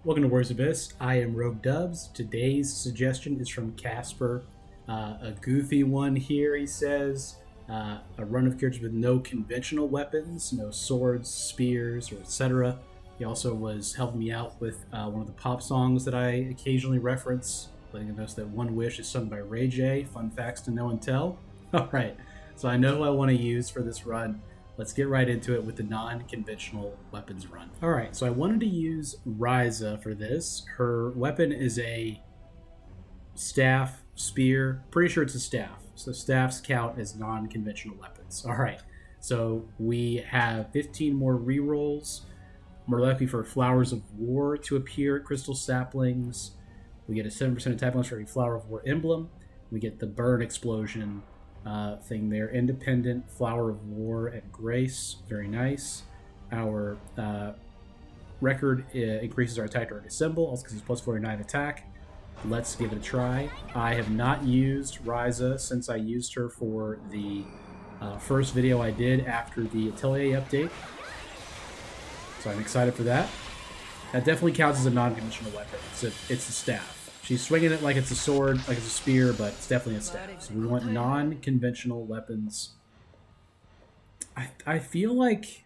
Welcome to Warriors Abyss. I am Rogue Dubs. Today's suggestion is from Casper. A goofy one here, he says. A run of characters with no conventional weapons, no swords, spears, or etc. He also was helping me out with one of the pop songs that I occasionally reference, letting us know that One Wish is sung by Ray J. Fun facts to know and tell. Alright, so I know who I want to use for this run. Let's get right into it with the non-conventional weapons run. All right, so I wanted to use Ryza for this. Her weapon is a staff, spear. Pretty sure it's a staff. So staffs count as non-conventional weapons. All right, so we have 15 more rerolls. More likely for Flowers of War to appear at Crystal Saplings. We get a 7% attack bonus for every Flower of War emblem. We get the Burn Explosion thing there. Independent, Flower of War, and Grace. Very nice. Our record increases our attack during Assemble, also because he's plus 49 attack. Let's give it a try. I have not used Ryza since I used her for the first video I did after the Atelier update. So I'm excited for that. That definitely counts as a non-conventional weapon. It's a staff. She's swinging it like it's a sword, like it's a spear, but it's definitely a staff. So we want non-conventional weapons. I feel like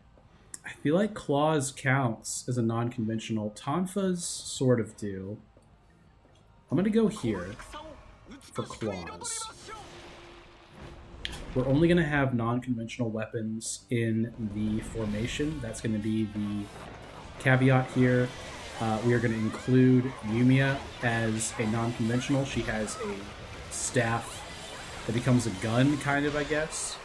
claws counts as a non-conventional. Tonfas sort of do. I'm gonna go here for claws. We're only gonna have non-conventional weapons in the formation. That's gonna be the caveat here. We are going to include Yumiya as a non-conventional. She has a staff that becomes a gun, kind of, I guess.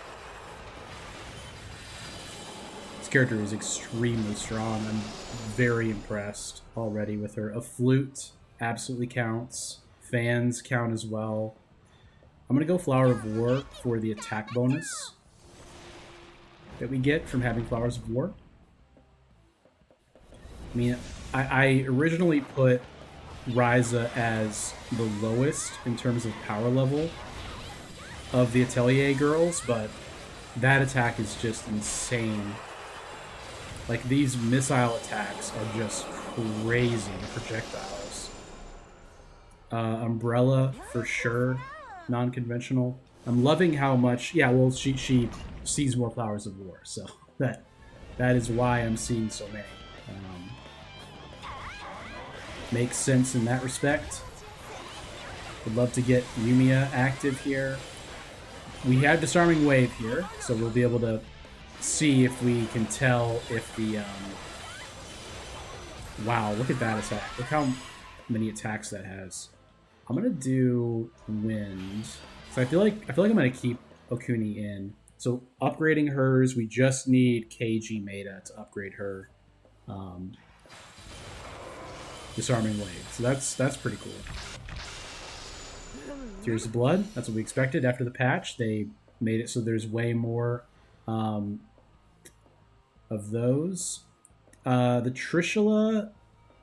This character is extremely strong. I'm very impressed already with her. A flute absolutely counts. Fans count as well. I'm going to go Flower of War for the attack bonus that we get from having Flowers of War. I mean, I originally put Ryza as the lowest in terms of power level of the Atelier girls, but that attack is just insane. Like, these missile attacks are just crazy projectiles. Umbrella, for sure, non-conventional. I'm loving how much... Yeah, well, she sees more Flowers of War, so that is why I'm seeing so many. Makes sense in that respect. Would love to get Yumiya active here. We have Disarming Wave here, so we'll be able to see if we can tell if the... Wow, look at that attack. Look how many attacks that has. I'm gonna do Wind. So I feel like I'm gonna keep Okuni in. So upgrading hers, we just need KG Maeda to upgrade her. Disarming Wave. So that's pretty cool. Tears of Blood. That's what we expected after the patch. They made it so there's way more of those. The Trishula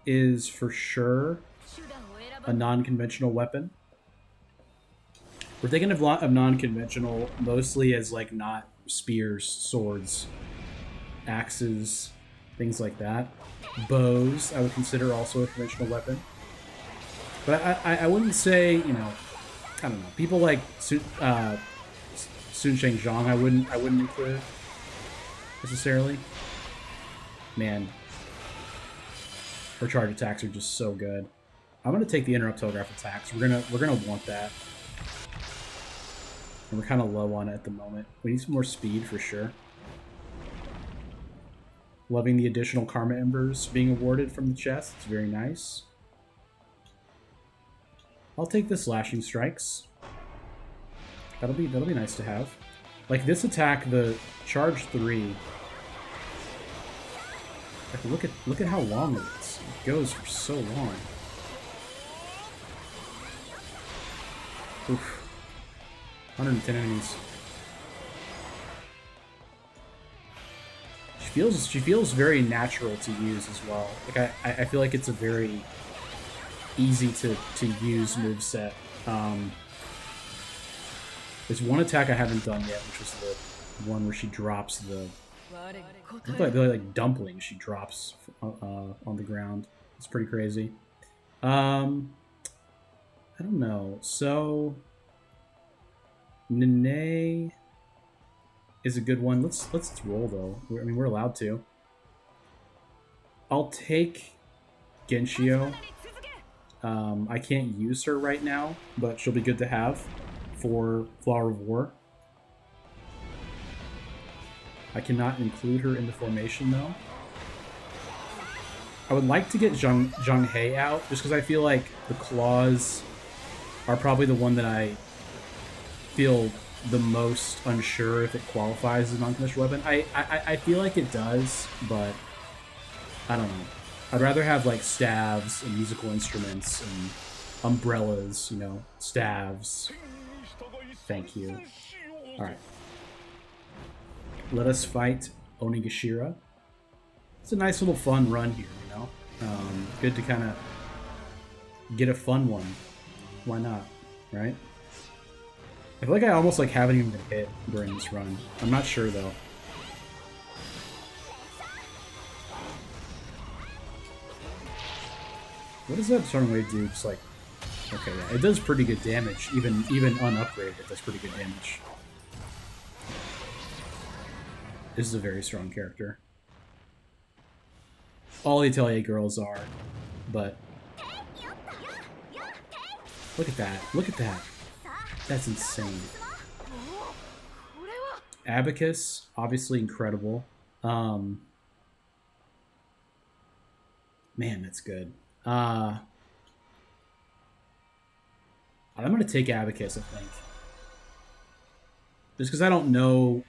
is for sure a non-conventional weapon. We're thinking of non-conventional mostly as like not spears, swords, axes, things like that. Bows, I would consider also a conventional weapon. But I wouldn't say, you know, I don't know. People like Sun Sheng Zhang, I wouldn't include necessarily. Man, her charge attacks are just so good. I'm gonna take the interrupt telegraph attacks. We're gonna want that. And we're kind of low on it at the moment. We need some more speed for sure. Loving the additional Karma Embers being awarded from the chest. It's very nice. I'll take the Slashing Strikes. That'll be nice to have. Like this attack, the charge 3. Like look at how long it is. It goes for so long. Oof. 110 enemies. She feels very natural to use as well. Like I feel like it's a very easy to use moveset. There's one attack I haven't done yet, which was the one where she drops the... Look like they're like dumplings she drops on the ground. It's pretty crazy. I don't know. So Nene is a good one. Let's roll though. I mean, we're allowed to. I'll take Genshio. I can't use her right now, but she'll be good to have for Flower of War. I cannot include her in the formation though. I would like to get Zhang He out, just because I feel like the claws are probably the one that I feel the most unsure if it qualifies as a non-conventional weapon. I feel like it does, but I don't know. I'd rather have like staves and musical instruments and umbrellas, you know, staves. Thank you. Alright. Let us fight Onigashira. It's a nice little fun run here, you know? Good to kind of get a fun one. Why not, right? I feel like I almost like haven't even been hit during this run. I'm not sure though. What does that Storm Wave do? Just like, okay, yeah, it does pretty good damage. Even unupgraded, it does pretty good damage. This is a very strong character. All the Atelier girls are, but look at that! Look at that! That's insane. Abacus, obviously incredible. Man, that's good. I'm gonna take Abacus, I think. Just because I don't know,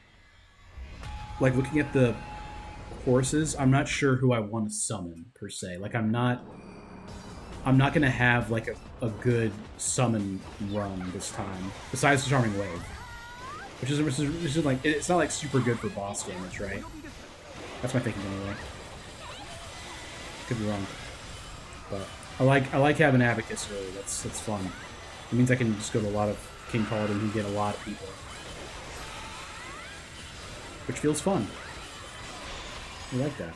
like looking at the horses, I'm not sure who I want to summon per se. Like I'm not gonna have like a good summon run this time, besides the Charming Wave, which is like, it's not like super good for boss damage, right? That's my thinking anyway. Could be wrong, but I like having Abacus really. That's fun. It means I can just go to a lot of King Paladin and get a lot of people, which feels fun. I like that.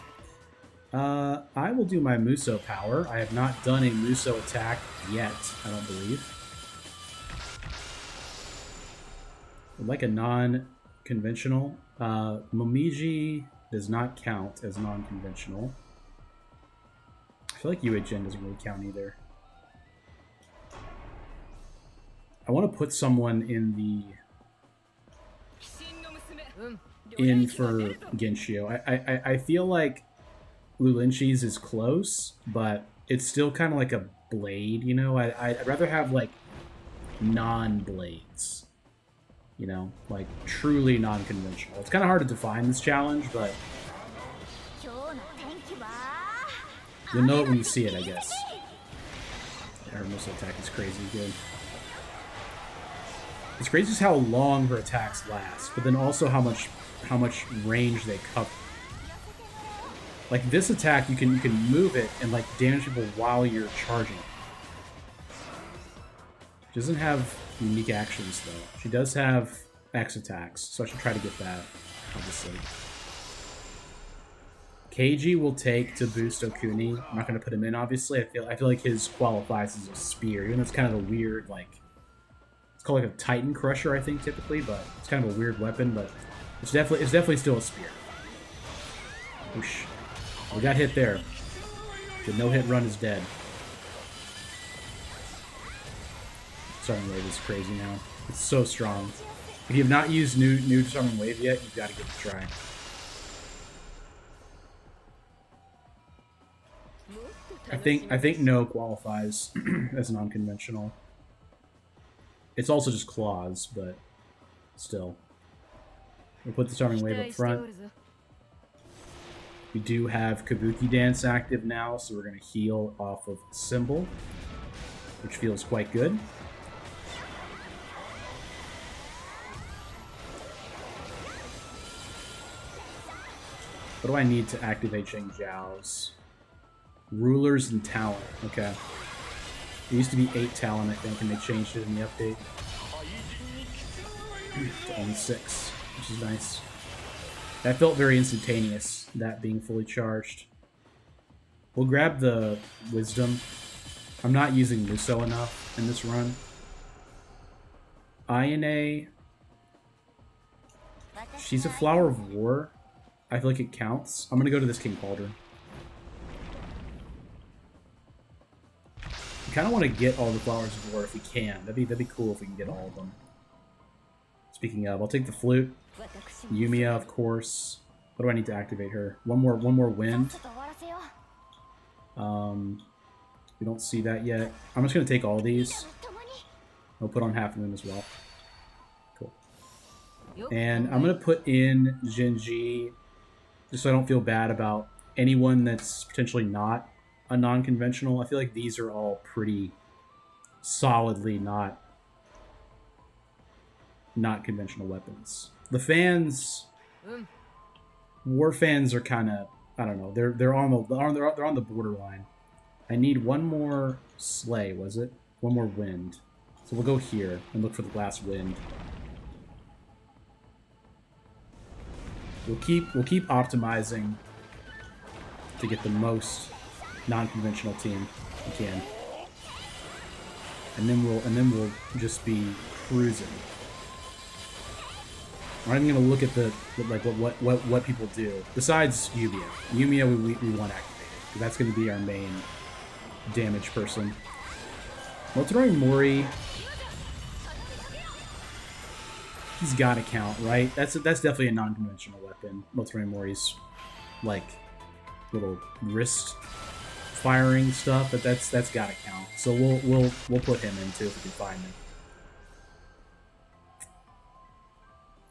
I will do my Muso power. I have not done a Muso attack yet, I don't believe. I'd like a non-conventional. Momiji does not count as non-conventional. I feel like UHN doesn't really count either. I want to put someone in for Genshio. I feel like Lulinchi's is close, but it's still kind of like a blade, you know? I'd rather have like non-blades, you know? Like truly non-conventional. It's kind of hard to define this challenge, but you'll know it when you see it, I guess. Her missile attack is crazy good. It's crazy just how long her attacks last, but then also how much range they cover. Like this attack, you can move it and like damage people while you're charging. She doesn't have unique actions though. She does have X attacks, so I should try to get that, obviously. Keiji will take to boost Okuni. I'm not gonna put him in, obviously. I feel like his qualifies as a spear, even though it's kind of a weird, like, it's called like a Titan Crusher, I think, typically, but it's kind of a weird weapon, but it's definitely still a spear. Whoosh. We got hit there. The no-hit run is dead. Disarming Wave is crazy now. It's so strong. If you have not used new Disarming Wave yet, you've got to give it a try. I think no qualifies as non-conventional. It's also just claws, but still. We'll put the Disarming Wave up front. We do have Kabuki Dance active now, so we're going to heal off of Symbol, which feels quite good. What do I need to activate Zheng Zhao's? Rulers and Talent. Okay. It used to be 8 Talent, I think, and they changed it in the update to only 6, which is nice. That felt very instantaneous, that being fully charged. We'll grab the wisdom. I'm not using Muso enough in this run. Ayane. She's a Flower of War. I feel like it counts. I'm gonna go to this King Cauldron. I kind of want to get all the Flowers of War if we can. That'd be cool if we can get all of them. Speaking of, I'll take the flute. Yumiya, of course. What do I need to activate her? One more wind. We don't see that yet. I'm just gonna take all these. I'll put on Half Moon as well. Cool. And I'm gonna put in Genji, just so I don't feel bad about anyone that's potentially not a non-conventional. I feel like these are all pretty solidly not conventional weapons. The fans, war fans, are kind of, I don't know. They're on the borderline. I need one more slay. Was it one more wind? So we'll go here and look for the last wind. We'll keep optimizing to get the most non-conventional team we can, and then we'll just be cruising. I'm not even gonna look at the what people do besides Yumiya. Yumiya we want activated because that's gonna be our main damage person. Motonori Mori, he's gotta count, right? That's definitely a non-conventional weapon. Motonori Mori's like little wrist firing stuff, but that's gotta count. So we'll put him in too if we can find him.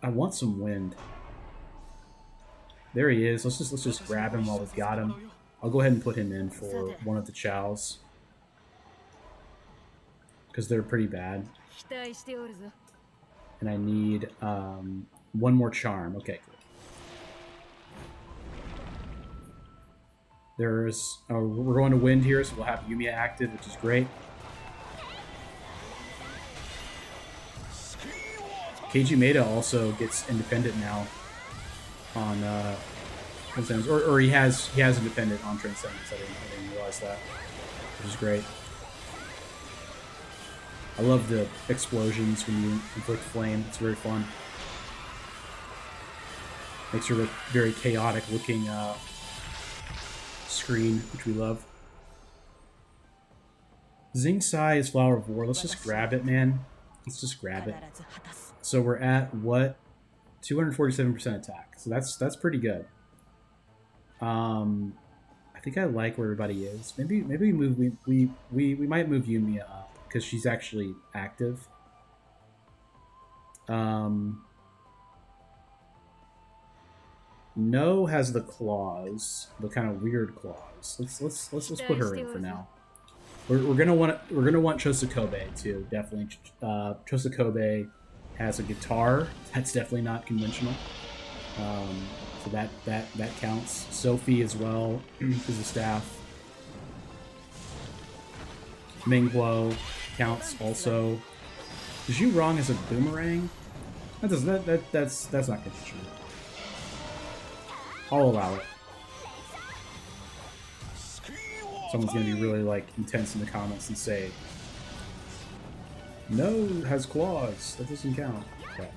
I want some wind. There he is. Let's just grab him while we've got him. I'll go ahead and put him in for one of the chows because they're pretty bad. And I need one more charm. Okay, cool. There's we're going to wind here, so we'll have Yumiya active, which is great. Keiji Maeda also gets independent now on Transcendence, or he has independent on Transcendence. I didn't realize that, which is great. I love the explosions when you inflict flame. It's very fun. Makes her a very chaotic looking screen, which we love. Xing Sai is Flower of War. Let's just grab it, man. Let's just grab it. So we're at what? 247% attack. So that's pretty good. I think I like where everybody is. Maybe we move we might move Yumiya up because she's actually active. No has the claws, the kind of weird claws. Let's put her in for now. We're gonna want Chosokobe too, definitely. Chosokobe has a guitar. That's definitely not conventional. So that counts. Sophie as well is a staff. Mingguo counts also. Zhu Rong has a boomerang. That's not conventional. I'll allow it. Someone's gonna be really like intense in the comments and say, "No, has claws. That doesn't count." Okay.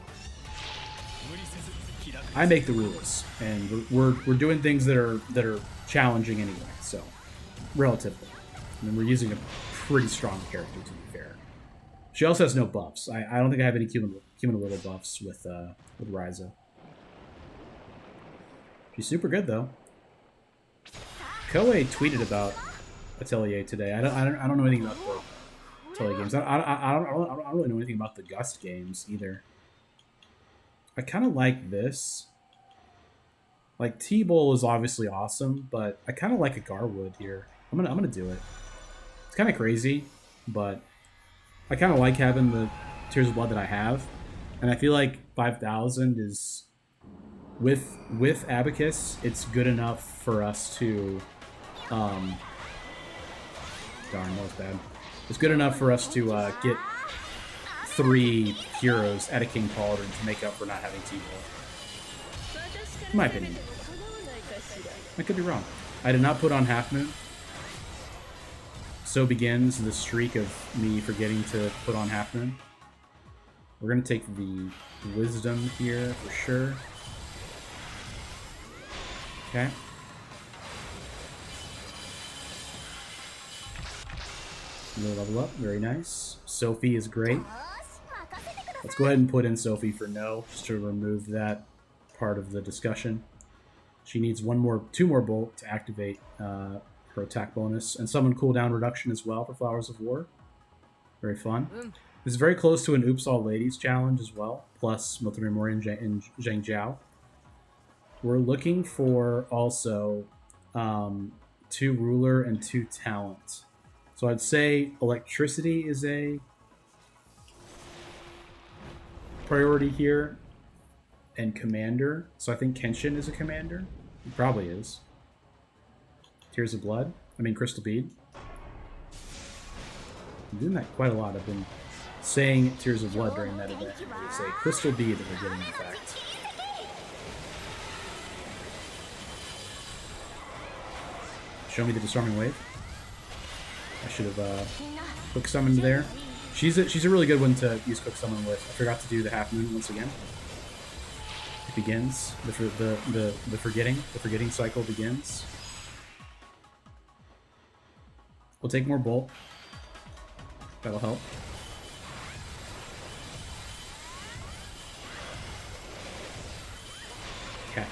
I make the rules, and we're doing things that are challenging anyway. So, relatively, I mean, we're using a pretty strong character to be fair. She also has no buffs. I don't think I have any cumulative buffs with Ryza. She's super good though. Koei tweeted about Atelier today. I don't know anything about the Atelier games. I don't really know anything about the Gust games either. I kind of like this. Like T-Bowl is obviously awesome, but I kind of like a Garwood here. I'm gonna do it. It's kind of crazy, but I kind of like having the Tears of Blood that I have, and I feel like 5,000 is with Abacus. It's good enough for us to. Darn, that was bad. It's good enough for us to get 3 heroes at a King Cauldron to make up for not having T-Bowl. In my opinion. I could be wrong. I did not put on Half Moon. So begins the streak of me forgetting to put on Half Moon. We're going to take the Wisdom here for sure. Okay. We'll level up. Very nice. Sophie is great. Let's go ahead and put in Sophie for no, just to remove that part of the discussion. She needs two more bolt to activate her attack bonus, and summon cooldown reduction as well for Flowers of War. Very fun. This is very close to an Oops All Ladies challenge as well, plus Military Mori and Zhang Jiao. We're looking for also 2 Ruler and 2 Talent. So I'd say Electricity is a priority here, and Commander. So I think Kenshin is a Commander. He probably is. Tears of Blood. I mean, Crystal Bead. I'm doing that quite a lot. I've been saying Tears of Blood during that event. It's a Crystal Bead that we're getting, in fact. Show me the Disarming Wave. I should have Quick Summoned there. She's a really good one to use Quick Summon with. I forgot to do the Half Moon once again. It begins. The forgetting cycle begins. We'll take more Bolt. That'll help. Okay.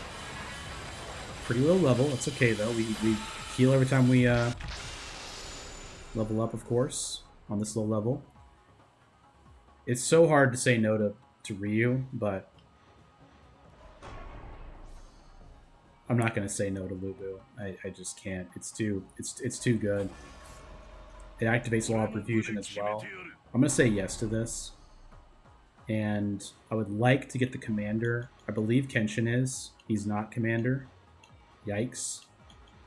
Pretty low level. That's okay though. We heal every time we level up, of course, on this low level. It's so hard to say no to Ryu, but I'm not gonna say no to Lu Bu. I just can't. It's too good. It activates Law of Perfusion as well. I'm gonna say yes to this. And I would like to get the Commander. I believe Kenshin is. He's not Commander. Yikes.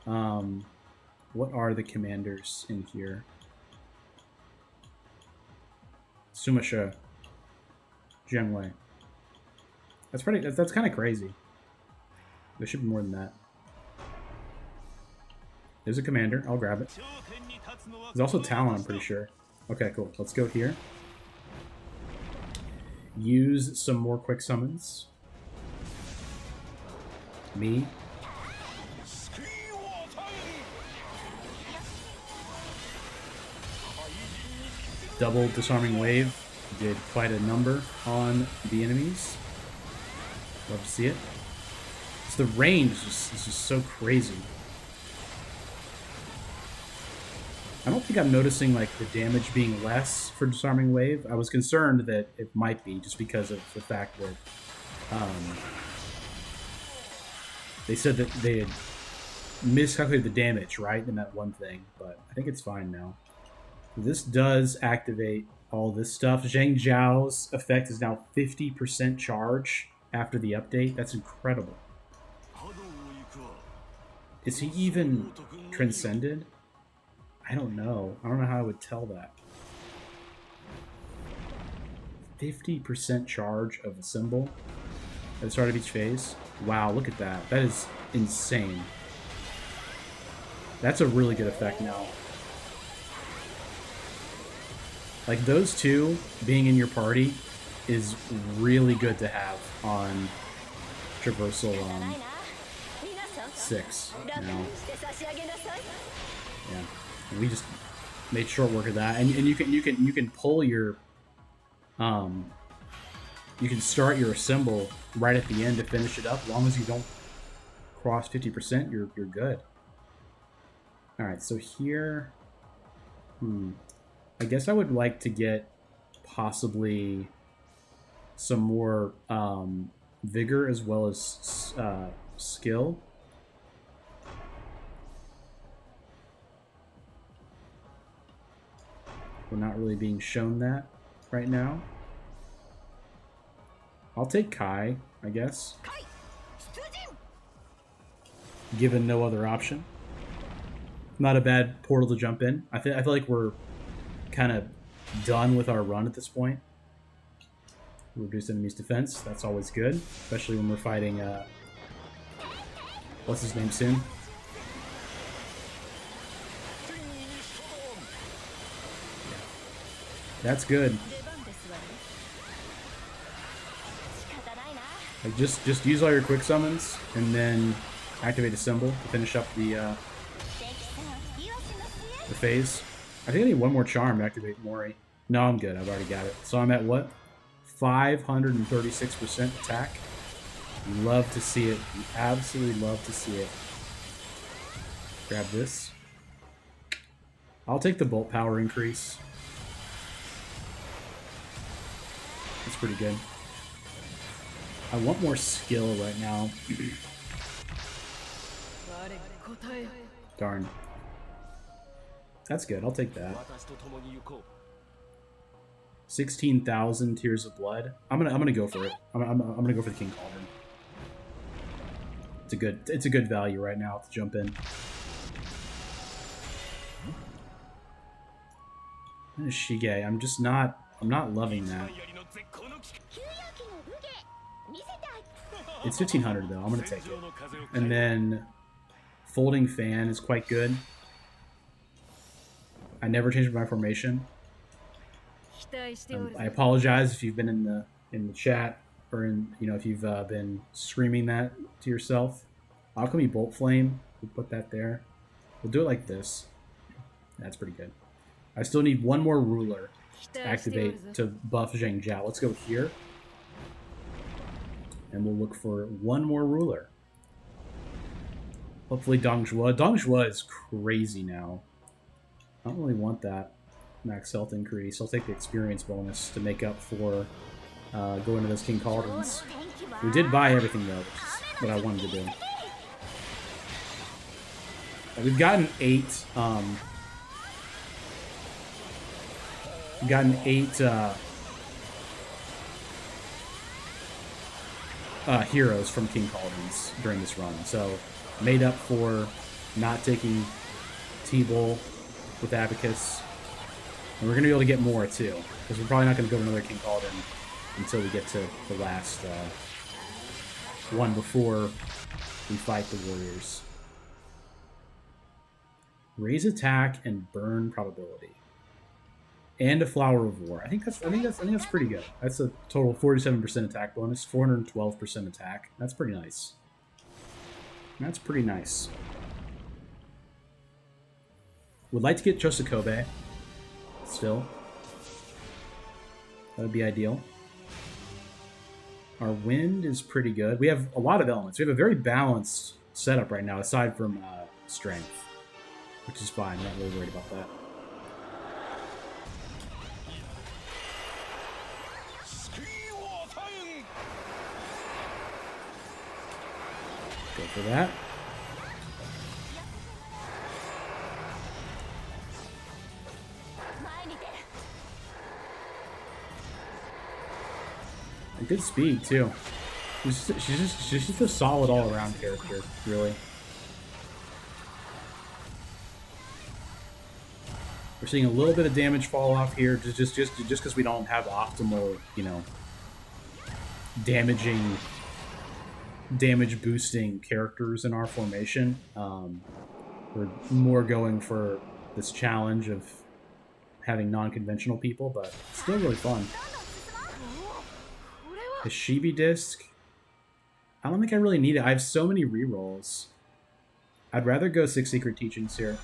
What are the Commanders in here? Sumasha. Jiang Wei. That's kind of crazy. There should be more than that. There's a Commander. I'll grab it. There's also Talon, I'm pretty sure. Okay, cool. Let's go here. Use some more quick summons. Me. Double Disarming Wave. Did quite a number on the enemies. Love to see it. So the range is just so crazy. I don't think I'm noticing like the damage being less for Disarming Wave. I was concerned that it might be just because of the fact that they said that they had miscalculated the damage, right, in that one thing, but I think it's fine now. This does activate all this stuff. Zhang Jiao's effect is now 50% charge after the update. That's incredible. Is he even transcended? I don't know. I don't know how I would tell that. 50% charge of a symbol at the start of each phase. Wow, look at that. That is insane. That's a really good effect now. Like, those two being in your party is really good to have on Traversal 6 now. Yeah. We just made short work of that, and you can pull your you can start your assemble right at the end to finish it up. As long as you don't cross 50%, you're good. All right, so here, I guess I would like to get possibly some more vigor as well as skill. We're not really being shown that right now. I'll take Kai, I guess. Given no other option. Not a bad portal to jump in. I feel like we're kind of done with our run at this point. Reduce enemy's defense. That's always good, especially when we're fighting what's his name soon? That's good. Like just use all your quick summons and then activate a symbol to finish up the phase. I think I need one more charm to activate Mori. No, I'm good. I've already got it. So I'm at what? 536% attack. You love to see it. You absolutely love to see it. Grab this. I'll take the bolt power increase. That's pretty good. I want more skill right now. Darn. That's good. I'll take that. 16,000 tears of blood. I'm gonna go for it. I'm gonna go for the King Cauldron. It's a good value right now to jump in. That is Shige. I'm not loving that. It's 1500 though. I'm gonna take it. And then Folding Fan is quite good. I never changed my formation. I apologize if you've been in the chat or if you've been screaming that to yourself. Alchemy Bolt Flame. We'll put that there. We'll do it like this. That's pretty good. I still need one more ruler to activate to buff Zhang Jiao. Let's go here. And we'll look for one more ruler. Hopefully Dong Zhuo. Dong Zhuo is crazy now. I don't really want that max health increase. I'll take the experience bonus to make up for going to those King Cauldrons. We did buy everything though, which is what I wanted to do. We've gotten 8 heroes from King Cauldrons during this run, so made up for not taking T-Bull with Abacus, and we're gonna be able to get more too, because we're probably not gonna go to another King Cauldron until we get to the last one before we fight the warriors. Raise attack and burn probability, and a Flower of War. I think that's pretty good. That's a total 47% attack bonus, 412% attack. That's pretty nice. That's pretty nice. Would like to get Chosokobe still. That would be ideal. Our wind is pretty good. We have a lot of elements. We have a very balanced setup right now, aside from strength, which is fine. I'm not really worried about that. Go for that. And good speed too. She's just a solid all-around character, really. We're seeing a little bit of damage fall off here, just because we don't have optimal, damage boosting characters in our formation. We're more going for this challenge of having non-conventional people, but still really fun. The Shibi disc. I don't think I really need it. I have so many rerolls. I'd rather go 6 Secret Teachings here.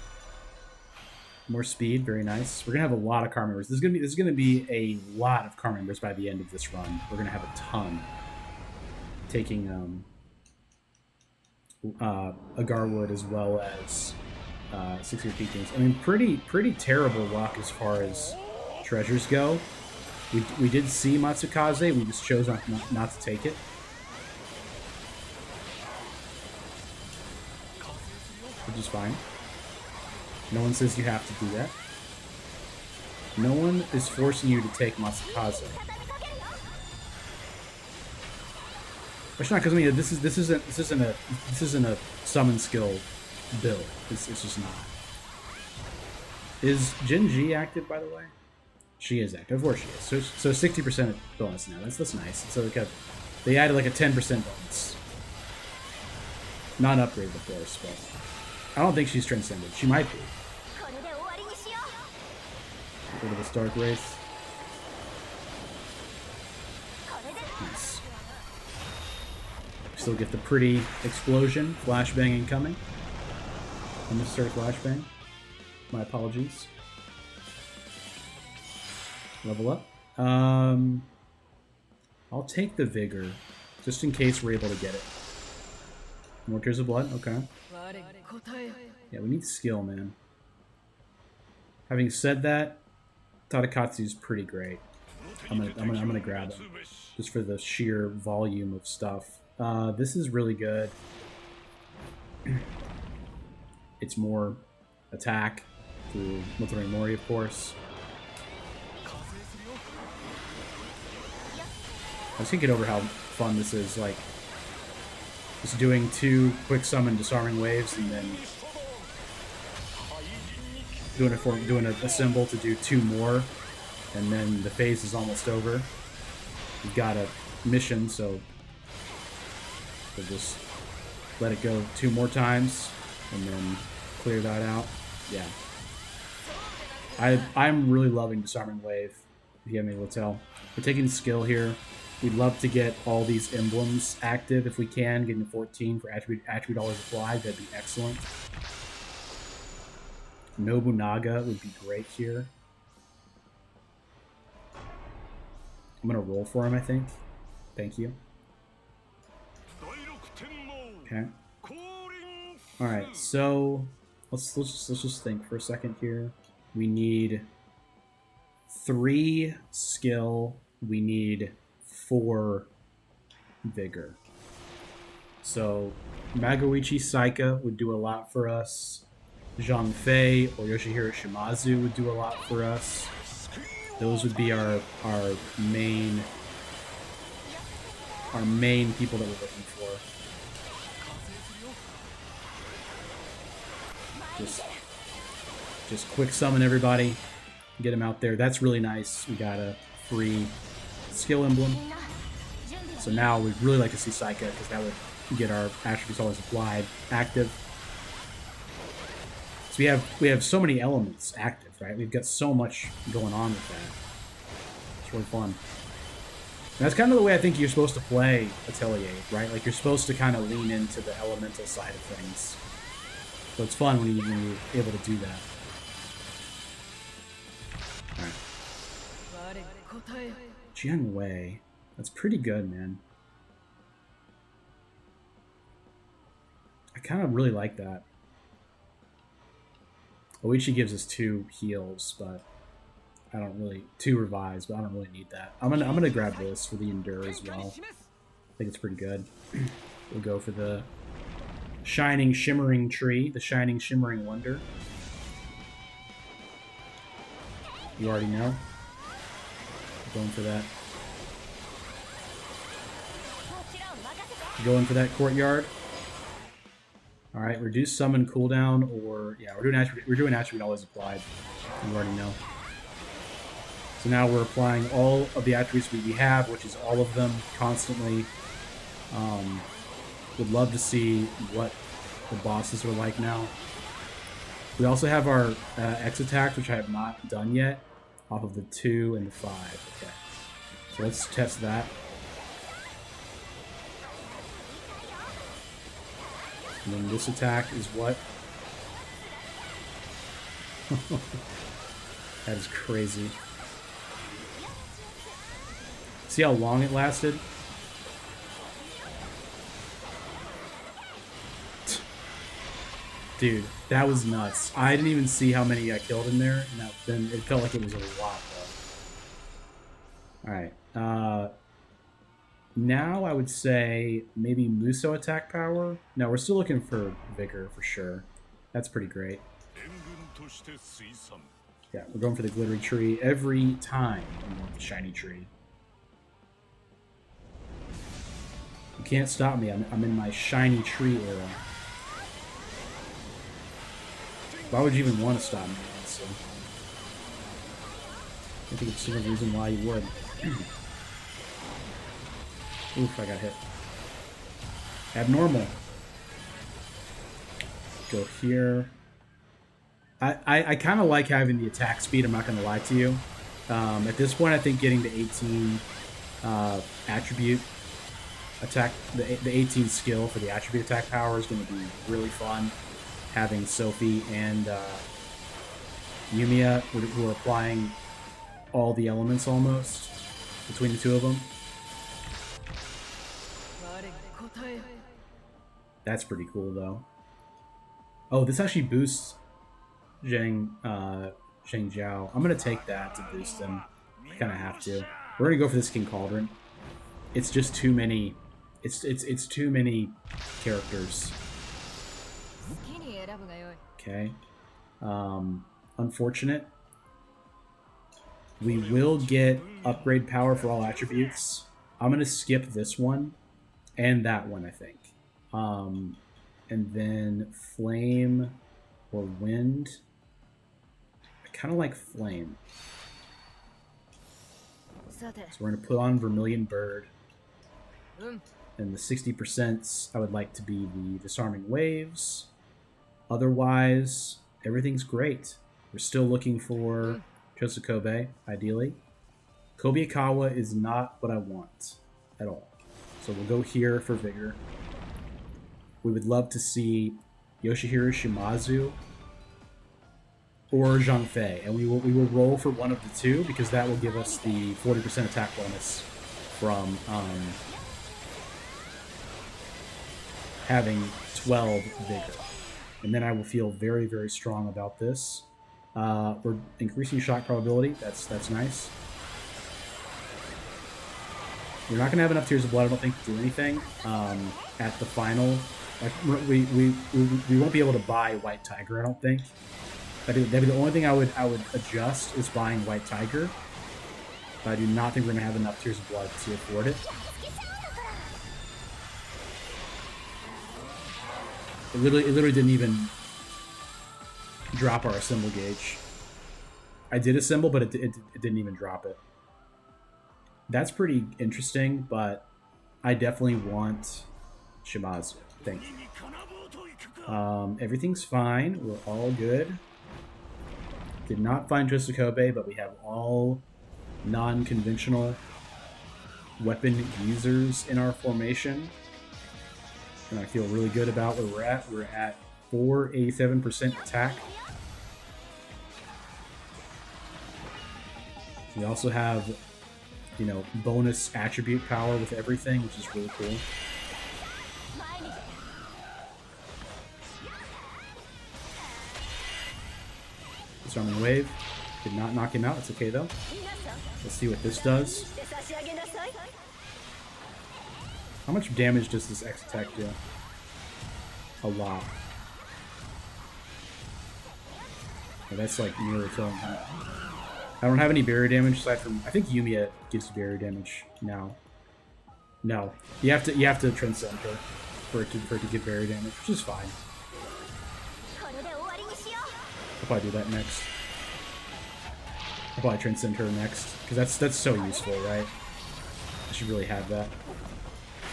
More speed, very nice. We're gonna have a lot of car members. This is gonna be a lot of car members by the end of this run. We're gonna have a ton. Taking Agarwood as well as 6 Secret Teachings. I mean, pretty terrible luck as far as treasures go. We did see Matsukaze, we just chose not to take it. Which is fine. No one says you have to do that. No one is forcing you to take Matsukaze. Especially not because this isn't a summon skill build. It's just not. Is Jinji active, by the way? She is active. Of course she is. So 60% bonus now. That's nice. So they added like a 10% bonus. Not an upgrade, of course, but I don't think she's transcended. She might be. Go to this Dark Wraith. also get the pretty explosion. Flashbang incoming. Unnecessary flashbang. My apologies. Level up. I'll take the Vigor, just in case we're able to get it. More Tears of Blood? Okay. Yeah, we need skill, man. Having said that, Tadakatsu's pretty great. I'm gonna grab him just for the sheer volume of stuff. This is really good. It's more attack through Motore Mori, of course. I just can't get over how fun this is. Like, just doing 2 quick summon disarming waves and then doing a symbol to do 2 more, and then the phase is almost over. You've got a mission, so we'll just let it go 2 more times and then clear that out. Yeah. I'm really loving Disarming Wave, if you have me able to tell. We're taking skill here. We'd love to get all these emblems active if we can. Getting 14 for attribute always applied, that'd be excellent. Nobunaga would be great here. I'm gonna roll for him, I think. Thank you. Okay. All right, so let's just think for a second here. We need 3 skill. We need 4 vigor. So Magoichi Saika would do a lot for us. Zhang Fei or Yoshihiro Shimazu would do a lot for us. Those would be our main people that we're looking for. Just quick summon everybody, get them out there. That's really nice. We got a free skill emblem. So now we'd really like to see Saika, because that would get our attributes always applied active. So we have so many elements active, right? We've got so much going on with that. It's really fun. And that's kind of the way I think you're supposed to play Atelier, right? Like, you're supposed to kind of lean into the elemental side of things. So it's fun when you're able to do that. Alright. Jian Wei. That's pretty good, man. I kind of really like that. Oichi gives us 2 heals, but I don't really 2 revives, but I don't really need that. I'm gonna grab this for the endure as well. I think it's pretty good. We'll go for the Shining Shimmering Tree, the Shining Shimmering Wonder. You already know. Going for that. Going for that courtyard. All right, reduce summon cooldown, or yeah, we're doing attribute always applied. You already know. So now we're applying all of the attributes we have, which is all of them constantly. Would love to see what the bosses are like now. We also have our X attacks, which I have not done yet, off of the 2 and the 5. Okay, so let's test that. And then this attack is what? That is crazy. See how long it lasted? Dude, that was nuts. I didn't even see how many I killed in there, and then it felt like it was a lot, though. Alright, now I would say maybe Muso attack power. No, we're still looking for Vigor for sure. That's pretty great. Yeah, we're going for the glittery tree every time we want the shiny tree. You can't stop me. I'm in my shiny tree era. Why would you even want to stop me, honestly? I think it's the reason why you would. Oof, I got hit. Abnormal. Go here. I kind of like having the attack speed, I'm not going to lie to you. At this point, I think getting to 18 attribute attack, the 18 skill for the attribute attack power is going to be really fun. Having Sophie and Yumiya, who are applying all the elements almost between the two of them. That's pretty cool, though. Oh, this actually boosts Zhang Zhao. I'm gonna take that to boost him. I kind of have to. We're gonna go for this King Cauldron. It's just too many. It's too many characters. Okay. Unfortunate. We will get upgrade power for all attributes. I'm gonna skip this one and that one, I think. And then flame or wind. I kind of like flame. So we're going to put on Vermilion Bird. And the 60% I would like to be the Disarming Waves. Otherwise, everything's great. We're still looking for Chosokobe, ideally. Kobayakawa is not what I want at all. So we'll go here for Vigor. We would love to see Yoshihiro Shimazu or Zhang Fei, and we will roll for one of the two because that will give us the 40% attack bonus from having 12 Vigor. And then I will feel very, very strong about this. We're increasing shock probability. That's nice. We're not going to have enough Tears of Blood, I don't think, to do anything at the final. Like we won't be able to buy White Tiger, I don't think. That'd be the only thing I would adjust is buying White Tiger. But I do not think we're gonna have enough Tears of Blood to afford it. It literally didn't even drop our assemble gauge. I did assemble, but it didn't even drop it. That's pretty interesting, but I definitely want Shimazu. Thank you. Everything's fine. We're all good. Did not find Chosokobe, but we have all non-conventional weapon users in our formation. And I feel really good about where we're at. We're at 487% attack. We also have, you know, bonus attribute power with everything, which is really cool. Disarming Wave. Did not knock him out. It's okay, though. Let's see what this does. How much damage does this X attack do? A lot. Oh, that's like nearly killing him. I don't have any barrier damage aside from... I think Yumiya gives barrier damage now. No. You have to transcend her for it to give barrier damage, which is fine. I'll probably do that next. I'll probably transcend her next. Because that's so useful, right? I should really have that.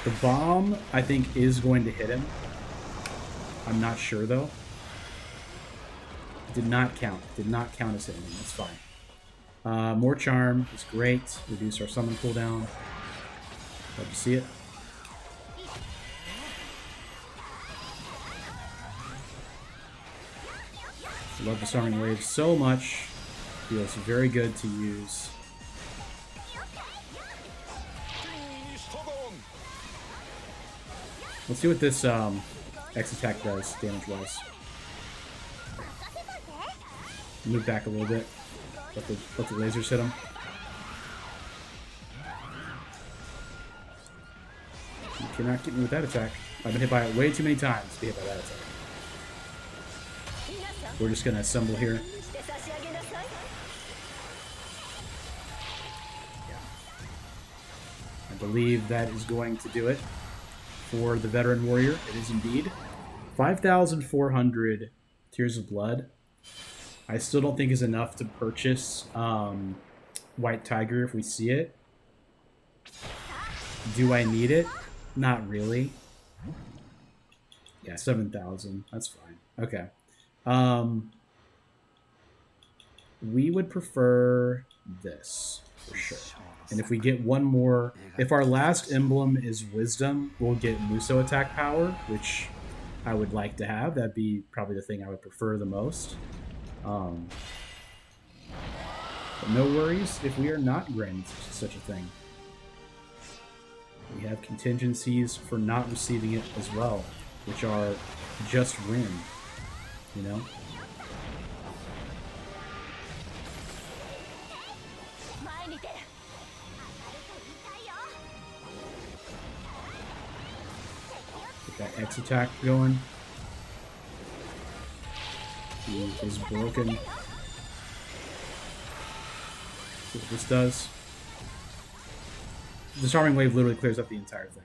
The bomb, I think, is going to hit him. I'm not sure, though. It did not count. It did not count as hitting him. That's fine. More Charm is great. Reduce our summon cooldown. Love to see it. Love Disarming Wave so much. Feels very good to use. Let's see what this X attack does damage-wise. Move back a little bit. Let the lasers hit him. You cannot get me with that attack. I've been hit by it way too many times to be hit by that attack. We're just gonna assemble here. Yeah. I believe that is going to do it for the Veteran Warrior. It is indeed. 5,400 Tears of Blood. I still don't think is enough to purchase White Tiger if we see it. Do I need it? Not really. Yeah, 7,000. That's fine. Okay. We would prefer this for sure. And if we get one more, if our last emblem is Wisdom, we'll get Muso attack power, which I would like to have. That'd be probably the thing I would prefer the most. But no worries if we are not granted such a thing. We have contingencies for not receiving it as well, which are just Rin, you know? Get that X attack going. He is broken. See what this does. Disarming Wave literally clears up the entire thing.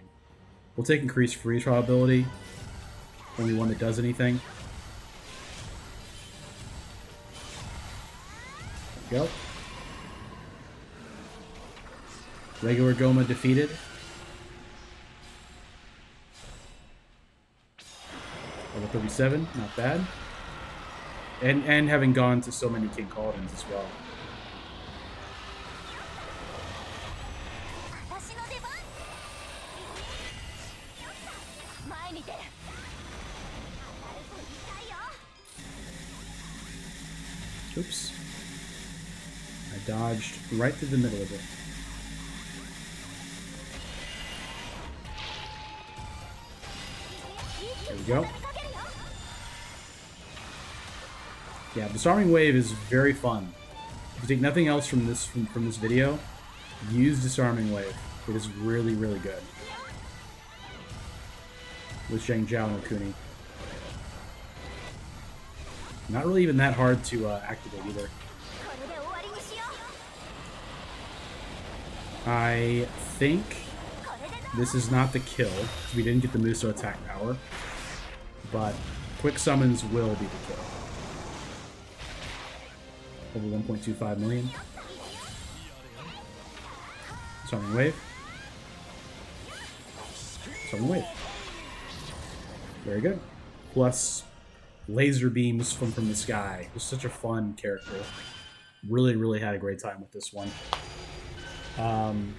We'll take increased freeze probability. Only one that does anything. There we go. Regular Goma defeated. Level 37, not bad. And having gone to so many King Cauldrons as well. Oops. I dodged right through the middle of it. There we go. Yeah, Disarming Wave is very fun. If you take nothing else from this video, use Disarming Wave. It is really, really good. With Zheng Zhao and Okuni. Not really even that hard to activate either. I think this is not the kill, because we didn't get the Muso attack power, but quick summons will be the kill. Over 1.25 million. Disarming Wave. Disarming Wave. Very good. Plus laser beams from the sky. Just such a fun character. Really, really had a great time with this one.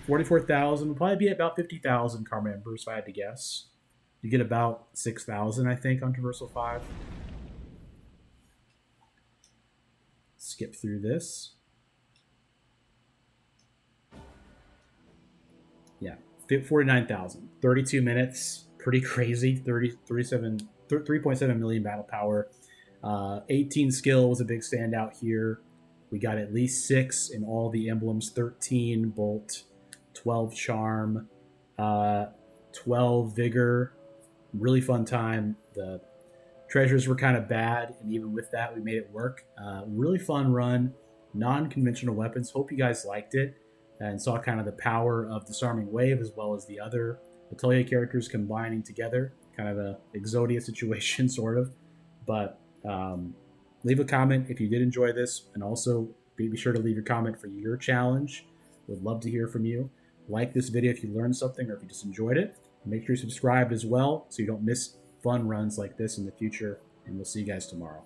44,000 would probably be about 50,000 Karma Embers if I had to guess. You get about 6,000, I think, on Traversal 5. Skip through this. Yeah, 49,000. 32 minutes. Pretty crazy. 3.7 million battle power. 18 skill was a big standout here. We got at least 6 in all the emblems. 13 bolt, 12 charm, 12 vigor. Really fun time. The treasures were kind of bad, and even with that, we made it work. Really fun run. Non-conventional weapons. Hope you guys liked it and saw kind of the power of Disarming Wave as well as the other Atelier characters combining together. Kind of a Exodia situation, sort of. But leave a comment if you did enjoy this, and also be sure to leave your comment for your challenge. Would love to hear from you. Like this video if you learned something or if you just enjoyed it. Make sure you're subscribed as well so you don't miss fun runs like this in the future, and we'll see you guys tomorrow.